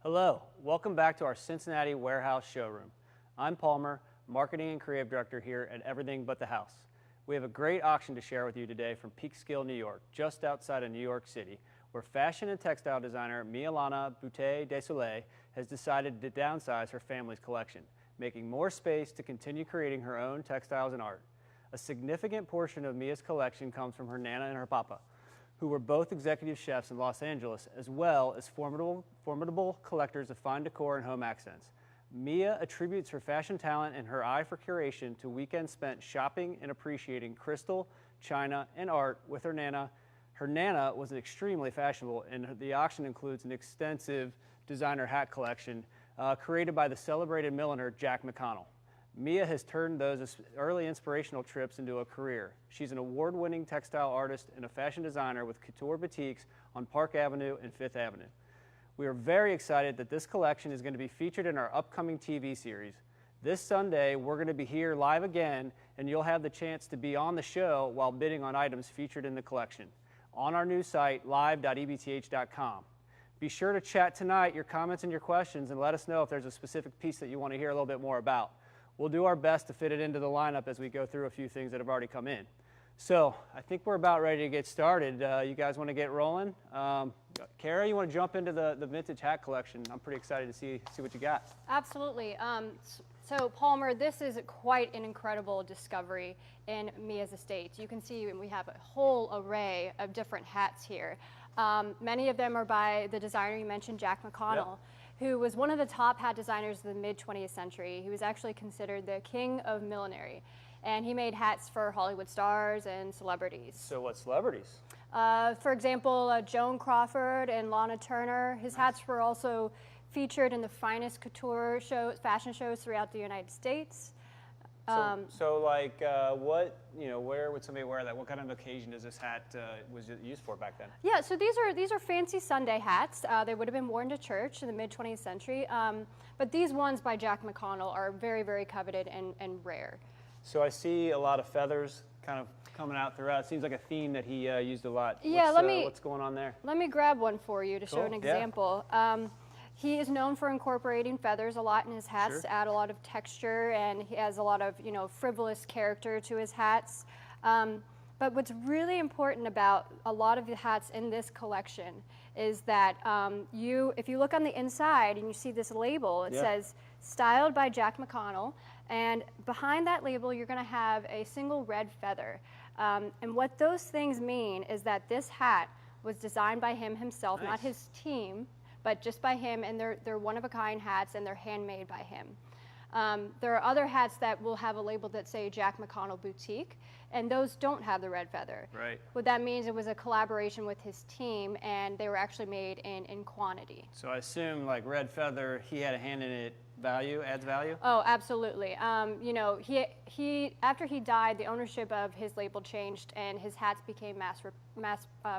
Hello, welcome back to our Cincinnati warehouse showroom. I'm Palmer, Marketing and Creative Director here at Everything But the House. We have a great auction to share with you today from Peekskill, New York, just outside of New York City, where fashion and textile designer Mialana Boutte DeSoleil has decided to downsize her family's collection, making more space to continue creating her own textiles and art. A significant portion of Mia's collection comes from her Nana and her Papa, who were both executive chefs in Los Angeles, as well as formidable collectors of fine decor and home accents. Mia attributes her fashion talent and her eye for curation to weekends spent shopping and appreciating crystal, china, and art with her Nana. Her Nana was extremely fashionable, and the auction includes an extensive designer hat collection created by the celebrated milliner Jack McConnell. Mia has turned those early inspirational trips into a career. She's an award-winning textile artist and a fashion designer with couture boutiques on Park Avenue and Fifth Avenue. We are very excited that this collection is going to be featured in our upcoming TV series. This Sunday, we're going to be here live again, and you'll have the chance to be on the show while bidding on items featured in the collection on our new site, live.ebth.com. Be sure to chat tonight your comments and your questions and let us know if there's a specific piece that you want to hear a little bit more about. We'll do our best to fit it into the lineup as we go through a few things that have already come in. So I think we're about ready to get started. You guys want to get rolling? Kara, you want to jump into the vintage hat collection? I'm pretty excited to see what you got. Absolutely. So Palmer, this is quite an incredible discovery in Mia's estate. You can see we have a whole array of different hats here. Many of them are by the designer you mentioned, Jack McConnell. Yep. Who was one of the top hat designers of the mid-20th century. He was actually considered the king of millinery. And he made hats for Hollywood stars and celebrities. So what celebrities? For example, Joan Crawford and Lana Turner. His hats were also featured in the finest couture fashion shows throughout the United States. Where would somebody wear that? What kind of occasion does this hat was it used for back then? Yeah, so these are fancy Sunday hats. They would have been worn to church in the mid-20th century. But these ones by Jack McConnell are very, very coveted and rare. So I see a lot of feathers kind of coming out throughout. It seems like a theme that he used a lot. Yeah, what's going on there? Let me grab one for you to show an example. Yeah. He is known for incorporating feathers a lot in his hats to add a lot of texture, and he has a lot of frivolous character to his hats. But what's really important about a lot of the hats in this collection is that if you look on the inside and you see this label, it says styled by Jack McConnell, and behind that label you're going to have a single red feather. And what those things mean is that this hat was designed by him himself, not his team, but just by him, and they're one-of-a-kind hats, and they're handmade by him. There are other hats that will have a label that say Jack McConnell Boutique, and those don't have the red feather. Right. What that means, it was a collaboration with his team, and they were actually made in quantity. So I assume, like red feather, he had a hand in it. Adds value? Oh, absolutely. After he died, the ownership of his label changed, and his hats became mass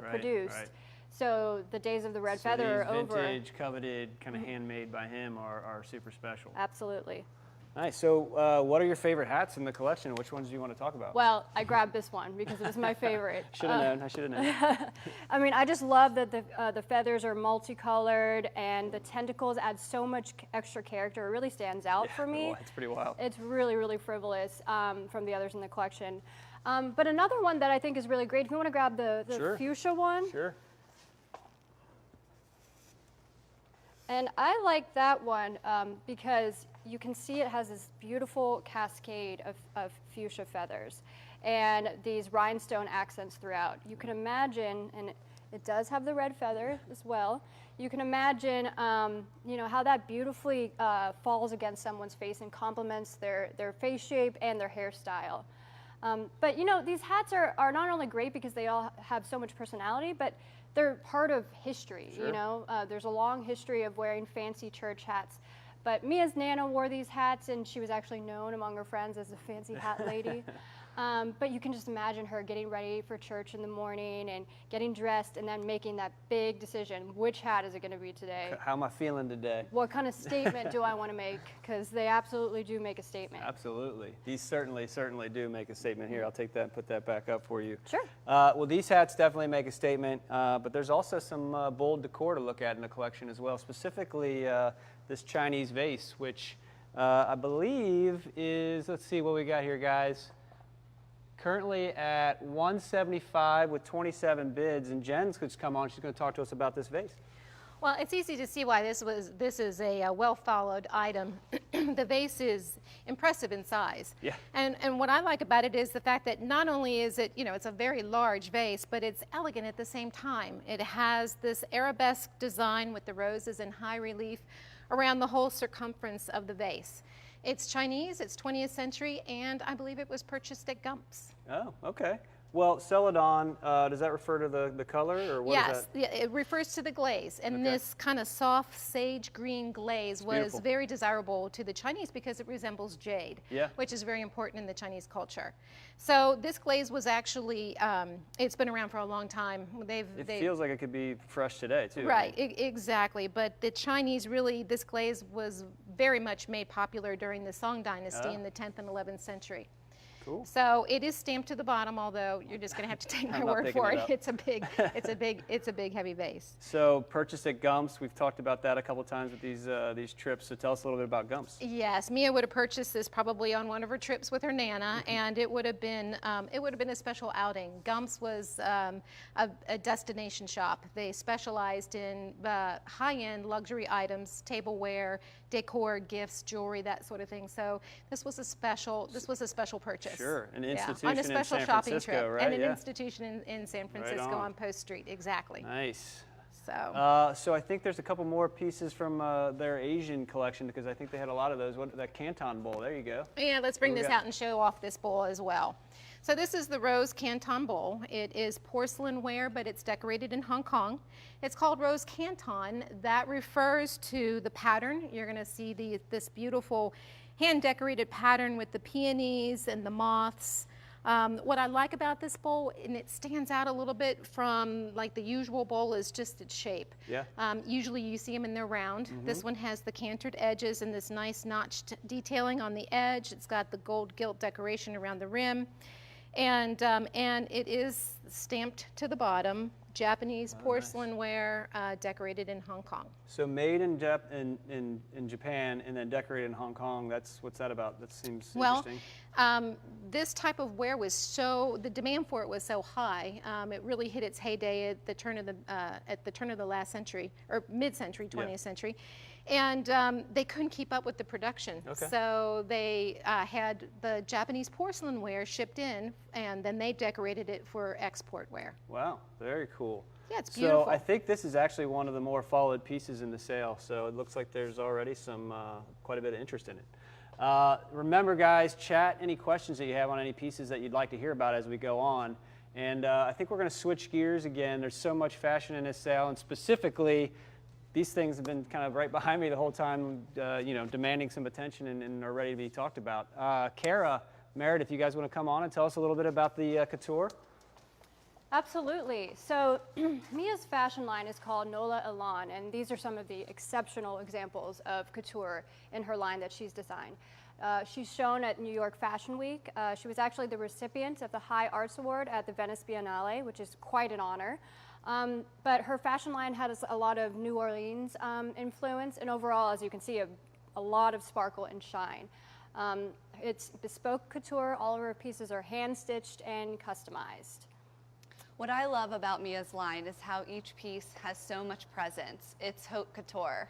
produced. Right. So the days of the red feather are over. Vintage, coveted, kind of handmade by him are super special. Absolutely. Nice. So what are your favorite hats in the collection? Which ones do you want to talk about? Well, I grabbed this one because it was my favorite. Should have known. I should have known. I mean, I just love that the feathers are multicolored, and the tentacles add so much extra character. It really stands out for me. Well, it's pretty wild. It's really, really frivolous from the others in the collection. But another one that I think is really great, if you want to grab the fuchsia one. Sure. And I like that one because you can see it has this beautiful cascade of fuchsia feathers and these rhinestone accents throughout. You can imagine, and it does have the red feather as well, you can imagine how that beautifully falls against someone's face and complements their face shape and their hairstyle. But these hats are not only great because they all have so much personality, but they're part of history. Sure. There's a long history of wearing fancy church hats. But Mia's Nana wore these hats, and she was actually known among her friends as a fancy hat lady. But you can just imagine her getting ready for church in the morning and getting dressed and then making that big decision. Which hat is it going to be today? How am I feeling today? What kind of statement do I want to make? Because they absolutely do make a statement. Absolutely. These certainly do make a statement here. I'll take that and put that back up for you. Sure. Well, these hats definitely make a statement, but there's also some bold decor to look at in the collection as well, specifically this Chinese vase, which I believe is, let's see what we got here, guys. Currently at $175 with 27 bids, and Jen's just come on. She's going to talk to us about this vase. Well, it's easy to see why this is a well-followed item. The vase is impressive in size. Yeah. And what I like about it is the fact that not only is it, it's a very large vase, but it's elegant at the same time. It has this arabesque design with the roses in high relief around the whole circumference of the vase. It's Chinese, it's 20th century, and I believe it was purchased at Gump's. Oh, okay. Well, Celadon, does that refer to the color, or what is that? Yes, it refers to the glaze, and this kind of soft sage green glaze was beautiful. very desirable to the Chinese because it resembles jade, which is very important in the Chinese culture. So this glaze was actually, it's been around for a long time. It feels like it could be fresh today, too. Right, exactly. But the Chinese really, this glaze was very much made popular during the Song Dynasty in the 10th and 11th century. Cool. So it is stamped to the bottom, although you're just going to have to take my word for it. It's a big heavy vase. So purchased at Gump's. We've talked about that a couple of times with these trips. So tell us a little bit about Gump's. Yes, Mia would have purchased this probably on one of her trips with her Nana, and it would have been a special outing. Gump's was a destination shop. They specialized in high-end luxury items, tableware, decor, gifts, jewelry, that sort of thing. So this was a special purchase. Sure, an institution on a special in San shopping Francisco, trip, right? and an institution in San Francisco on Post Street, exactly. Nice. So, so I think there's a couple more pieces from their Asian collection, because I think they had a lot of those. That Canton bowl, there you go. Yeah, let's bring this out and show off this bowl as well. So this is the Rose Canton bowl. It is porcelain ware, but it's decorated in Hong Kong. It's called Rose Canton. That refers to the pattern. You're going to see this beautiful hand-decorated pattern with the peonies and the moths. What I like about this bowl, and it stands out a little bit from like the usual bowl, is just its shape. Yeah. Usually you see them and they're round. This one has the cantered edges and this nice notched detailing on the edge. It's got the gold gilt decoration around the rim. And it is stamped to the bottom, Japanese porcelain ware, decorated in Hong Kong. So made in Japan and then decorated in Hong Kong. What's that about? That seems interesting. This type of ware was the demand for it was so high. It really hit its heyday at the turn of the last century, or mid-century, 20th century. And they couldn't keep up with the production. Okay. So they had the Japanese porcelain ware shipped in, and then they decorated it for export ware. Wow, very cool. Yeah, it's beautiful. So I think this is actually one of the more followed pieces in the sale. So it looks like there's already quite a bit of interest in it. Remember, guys, chat any questions that you have on any pieces that you'd like to hear about as we go on. And I think we're going to switch gears again. There's so much fashion in this sale, and specifically, these things have been kind of right behind me the whole time, demanding some attention and are ready to be talked about. Kara, Meredith, you guys want to come on and tell us a little bit about the couture? Absolutely. So Mia's fashion line is called Nola Elan, and these are some of the exceptional examples of couture in her line that she's designed. She's shown at New York Fashion Week. She was actually the recipient of the High Arts Award at the Venice Biennale, which is quite an honor. But her fashion line has a lot of New Orleans influence, and overall, as you can see, a lot of sparkle and shine. It's bespoke couture. All of her pieces are hand-stitched and customized. What I love about Mia's line is how each piece has so much presence. It's haute couture.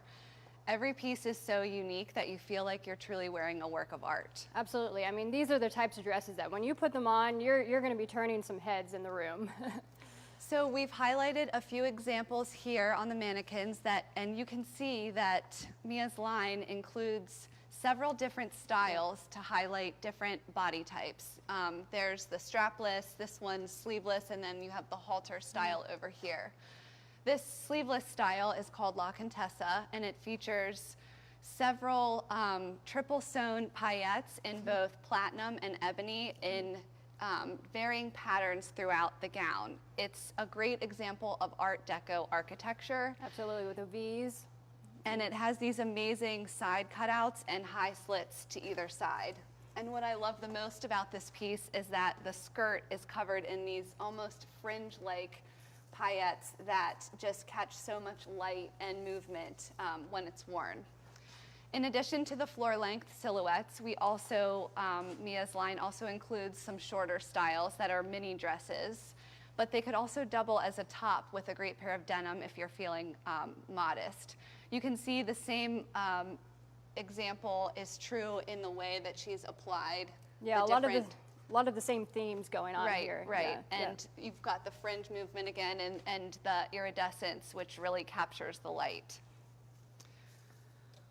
Every piece is so unique that you feel like you're truly wearing a work of art. Absolutely. I mean, these are the types of dresses that when you put them on, you're going to be turning some heads in the room. So we've highlighted a few examples here on the mannequins and you can see that Mia's line includes several different styles to highlight different body types. There's the strapless, this one's sleeveless, and then you have the halter style over here. This sleeveless style is called La Contessa, and it features several triple sewn paillettes in both platinum and ebony in varying patterns throughout the gown. It's a great example of Art Deco architecture. Absolutely, with the V's. And it has these amazing side cutouts and high slits to either side. And what I love the most about this piece is that the skirt is covered in these almost fringe-like paillettes that just catch so much light and movement when it's worn. In addition to the floor-length silhouettes, we also, Mia's line also includes some shorter styles that are mini dresses, but they could also double as a top with a great pair of denim if you're feeling modest. You can see the same example is true in the way that she's applied. Yeah, a lot of the same themes going on here. Right, Yeah, and you've got the fringe movement again and the iridescence, which really captures the light.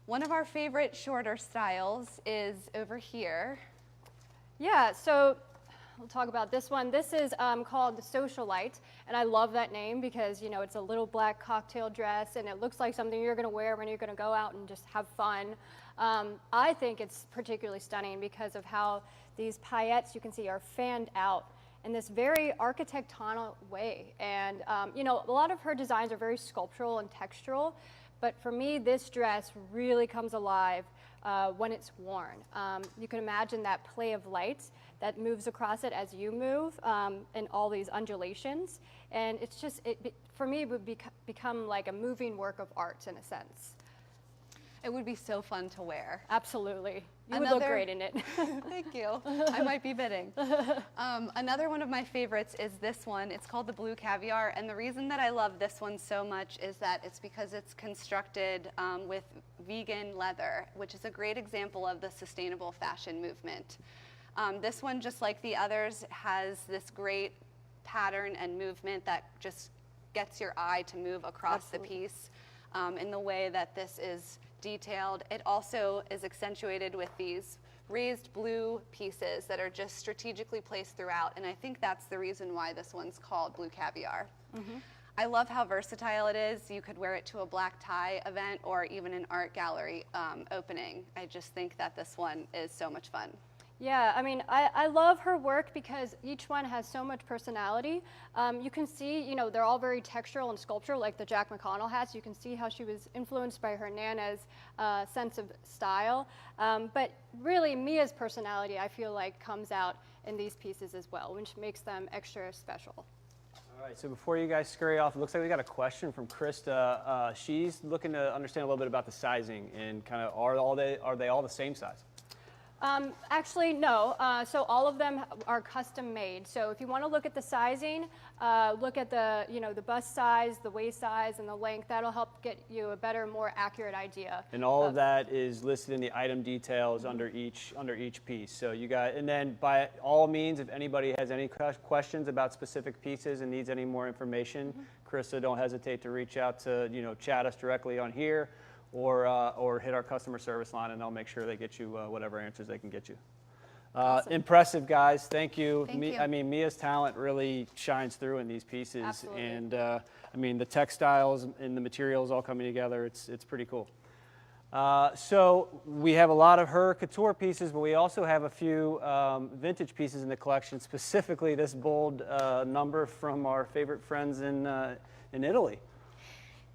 One of our favorite shorter styles is over here. Yeah, so we'll talk about this one. This is called the Socialite, and I love that name because, you know, it's a little black cocktail dress, and it looks like something you're going to wear when you're going to go out and just have fun. I think it's particularly stunning because of how these paillettes, you can see, are fanned out in this very architectonal way. And, you know, a lot of her designs are very sculptural and textural, but for me, this dress really comes alive when it's worn. You can imagine that play of light that moves across it as you move, and all these undulations. And it's just, for me, it would become like a moving work of art in a sense. It would be so fun to wear. Absolutely. You would look great in it. Thank you. I might be bidding. Another one of my favorites is this one. It's called the Blue Caviar, and the reason that I love this one so much is that it's because it's constructed with vegan leather, which is a great example of the sustainable fashion movement. This one, just like the others, has this great pattern and movement that just gets your eye to move across the piece in the way that this is detailed. It also is accentuated with these raised blue pieces that are just strategically placed throughout, and I think that's the reason why this one's called Blue Caviar. Mm-hmm. I love how versatile it is. You could wear it to a black tie event or even an art gallery opening. I just think that this one is so much fun. Yeah, I mean, I love her work because each one has so much personality. You can see, you know, they're all very textural and sculptural, like the Jack McConnell hats. You can see how she was influenced by her Nana's sense of style. But really, Mia's personality, I feel like, comes out in these pieces as well, which makes them extra special. All right, so before you guys scurry off, it looks like we got a question from Krista. She's looking to understand a little bit about the sizing and kind of are they all the same size? Actually, no. So all of them are custom made. So if you want to look at the sizing, look at the, you know, the bust size, the waist size, and the length. That'll help get you a better, more accurate idea. And all of that is listed in the item details under each piece. So you got, and then by all means, if anybody has any questions about specific pieces and needs any more information, Krista, don't hesitate to reach out to, you know, chat us directly on here. Or hit our customer service line, and they'll make sure they get you whatever answers they can get you. Awesome. Impressive, guys. Thank you. Thank you. I mean, Mia's talent really shines through in these pieces. Absolutely. And I mean, the textiles and the materials all coming together, it's pretty cool. So we have a lot of her couture pieces, but we also have a few vintage pieces in the collection, specifically this bold number from our favorite friends in Italy.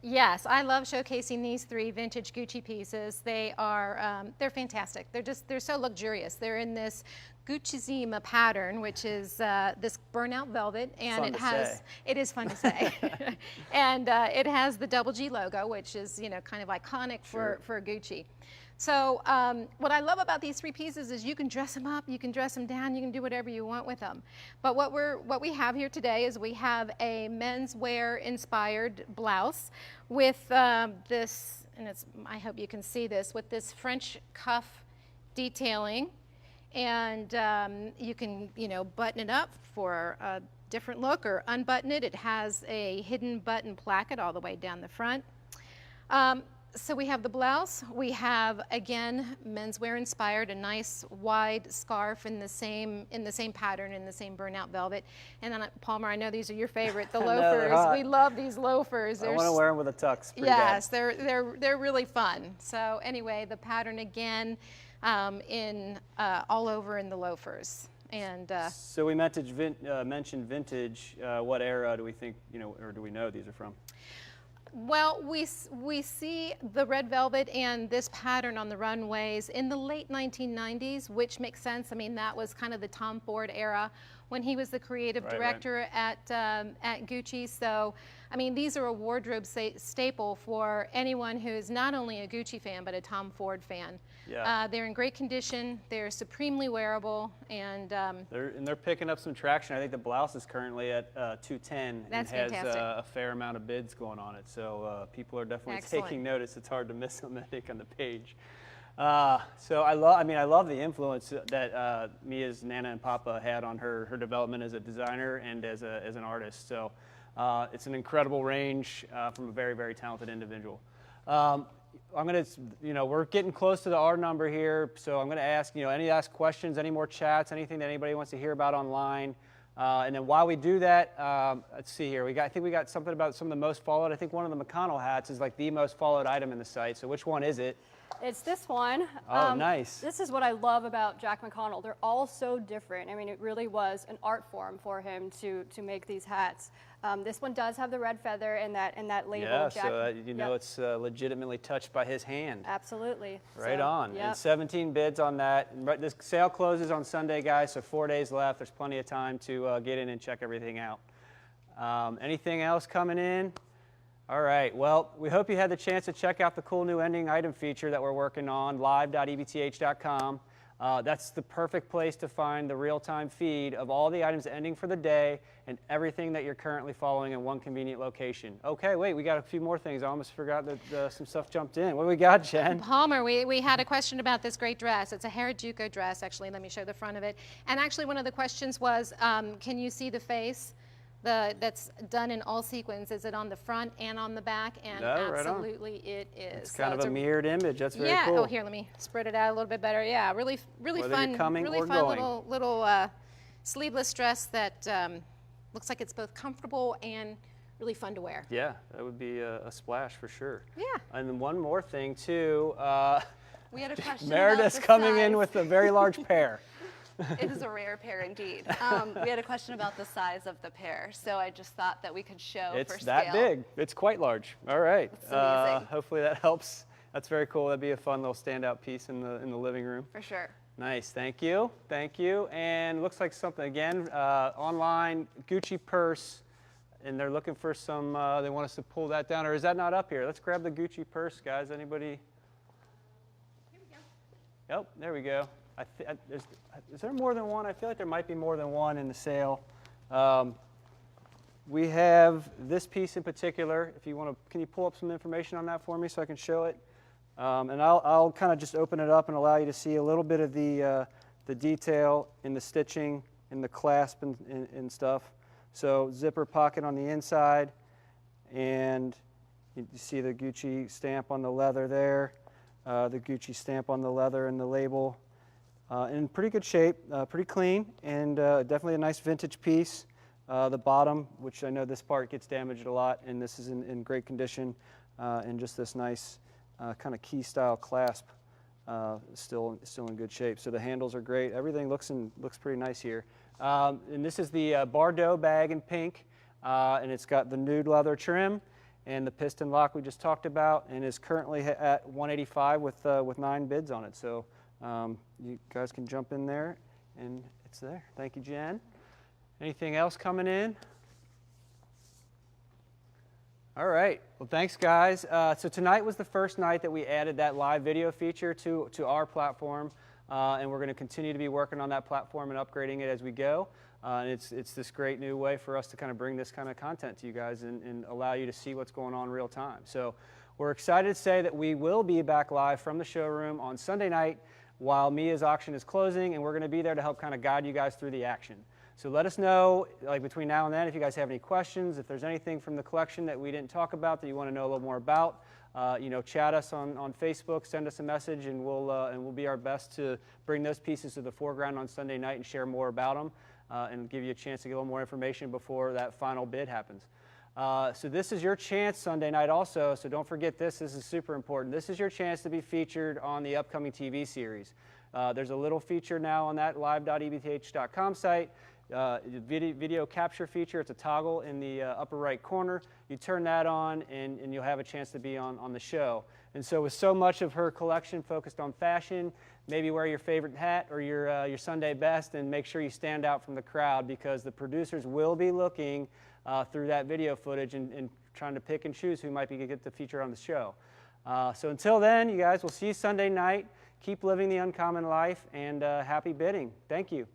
Yes, I love showcasing these three vintage Gucci pieces. They are, they're fantastic. They're so luxurious. They're in this Gucci pattern, which is this burnout velvet, and it is fun to say. And it has the double G logo, which is, you know, kind of iconic for Gucci. So what I love about these three pieces is you can dress them up, you can dress them down, you can do whatever you want with them. But what we have here today is we have a menswear inspired blouse with this, and I hope you can see this, with this French cuff detailing. And you can, you know, button it up for a different look or unbutton it. It has a hidden button placket all the way down the front. So we have the blouse. We have, again, menswear inspired, a nice wide scarf in the same pattern, in the same burnout velvet. And then Palmer, I know these are your favorite, the loafers. We love these loafers. I want to wear them with a tux. Yes, they're really fun. So anyway, the pattern again in all over in the loafers. And so we mentioned vintage. What era do we think, or do we know these are from? well, we see the red velvet and this pattern on the runways in the late 1990s, which makes sense. I mean, that was kind of the Tom Ford era when he was the creative director at Gucci. So, I mean, these are a wardrobe staple for anyone who's not only a Gucci fan, but a Tom Ford fan. Yeah. They're in great condition. They're supremely wearable, and they're picking up some traction. I think the blouse is currently at 210 That's and has fantastic. A fair amount of bids going on it. So people are definitely Excellent. taking notice. It's hard to miss them, I think, on the page. So I love the influence that Mia's Nana and Papa had on her development as a designer and as an artist. So it's an incredible range from a very, very talented individual. I'm going to, we're getting close to the R number here, so I'm going to ask, any last questions, any more chats, anything that anybody wants to hear about online. And then while we do that, let's see here. I think we got something about some of the most followed. I think one of the McConnell hats is like the most followed item in the site. So which one is it? It's this one. Oh, nice. This is what I love about Jack McConnell. They're all so different. I mean, it really was an art form for him to make these hats. This one does have the red feather and that label. Yeah, Jack, so it's legitimately touched by his hand. Absolutely. Right so, on. Yep. And 17 bids on that. And this sale closes on Sunday, guys, so 4 days left. There's plenty of time to get in and check everything out. Anything else coming in? All right, well, we hope you had the chance to check out the cool new ending item feature that we're working on, live.ebth.com. That's the perfect place to find the real-time feed of all the items ending for the day and everything that you're currently following in one convenient location. Okay, wait, we got a few more things. I almost forgot that some stuff jumped in. What do we got, Jen? Palmer, we had a question about this great dress. It's a Harajuku dress, actually. Let me show the front of it. And actually, one of the questions was, can you see the face? That's done in all sequins. Is it on the front and on the back? And No, right on. Absolutely it is. It's kind of a mirrored image. That's very cool. Yeah. Oh, here, let me spread it out a little bit better. Yeah, really Whether fun. you're coming Really or fun going. little sleeveless dress that looks like it's both comfortable and really fun to wear. Yeah, that would be a splash for sure. Yeah. And then one more thing too. We had a question Meredith's about the coming in size. with a very large pair. It is a rare pair indeed. We had a question about the size of the pair, so I just thought that we could show It's for that scale. big. It's quite large. All right. It's amazing. Hopefully that helps. That's very cool. That'd be a fun little standout piece in the living room. For sure. Nice. Thank you. Thank you. And looks like something again online Gucci purse, and they're looking for some. They want us to pull that down, or is that not up here? Let's grab the Gucci purse, guys. Anybody? Here we go. Yep. There we go. Is there more than one? I feel like there might be more than one in the sale. We have this piece in particular. If you want to, can you pull up some information on that for me so I can show it? And I'll kind of just open it up and allow you to see a little bit of the detail in the stitching, in the clasp and stuff. So zipper pocket on the inside, and you see the Gucci stamp on the leather there, the Gucci stamp on the leather and the label. In pretty good shape, pretty clean, and definitely a nice vintage piece. The bottom, which I know this part gets damaged a lot, and this is in great condition, and just this nice kind of key style clasp, still in good shape. So the handles are great. Everything looks pretty nice here. And this is the Bardot bag in pink, and it's got the nude leather trim and the piston lock we just talked about, and is currently at $185 with 9 bids on it. So. You guys can jump in there, and it's there. Thank you, Jen. Anything else coming in? All right. Well, thanks, guys. So tonight was the first night that we added that live video feature to our platform, and we're going to continue to be working on that platform and upgrading it as we go. And it's this great new way for us to kind of bring this kind of content to you guys and allow you to see what's going on real time. So we're excited to say that we will be back live from the showroom on Sunday night while Mia's auction is closing, and we're going to be there to help kind of guide you guys through the action. So let us know, like between now and then, if you guys have any questions, if there's anything from the collection that we didn't talk about that you want to know a little more about, chat us on Facebook, send us a message, and we'll be our best to bring those pieces to the foreground on Sunday night and share more about them and give you a chance to get a little more information before that final bid happens. So this is your chance Sunday night also, so don't forget this is super important. This is your chance to be featured on the upcoming TV series. There's a little feature now on that live.ebth.com site, video capture feature. It's a toggle in the upper right corner. You turn that on and you'll have a chance to be on the show. And so with so much of her collection focused on fashion, maybe wear your favorite hat or your Sunday best and make sure you stand out from the crowd, because the producers will be looking through that video footage and trying to pick and choose who might be going to get the feature on the show. So until then, you guys, we'll see you Sunday night. Keep living the uncommon life, and happy bidding. Thank you.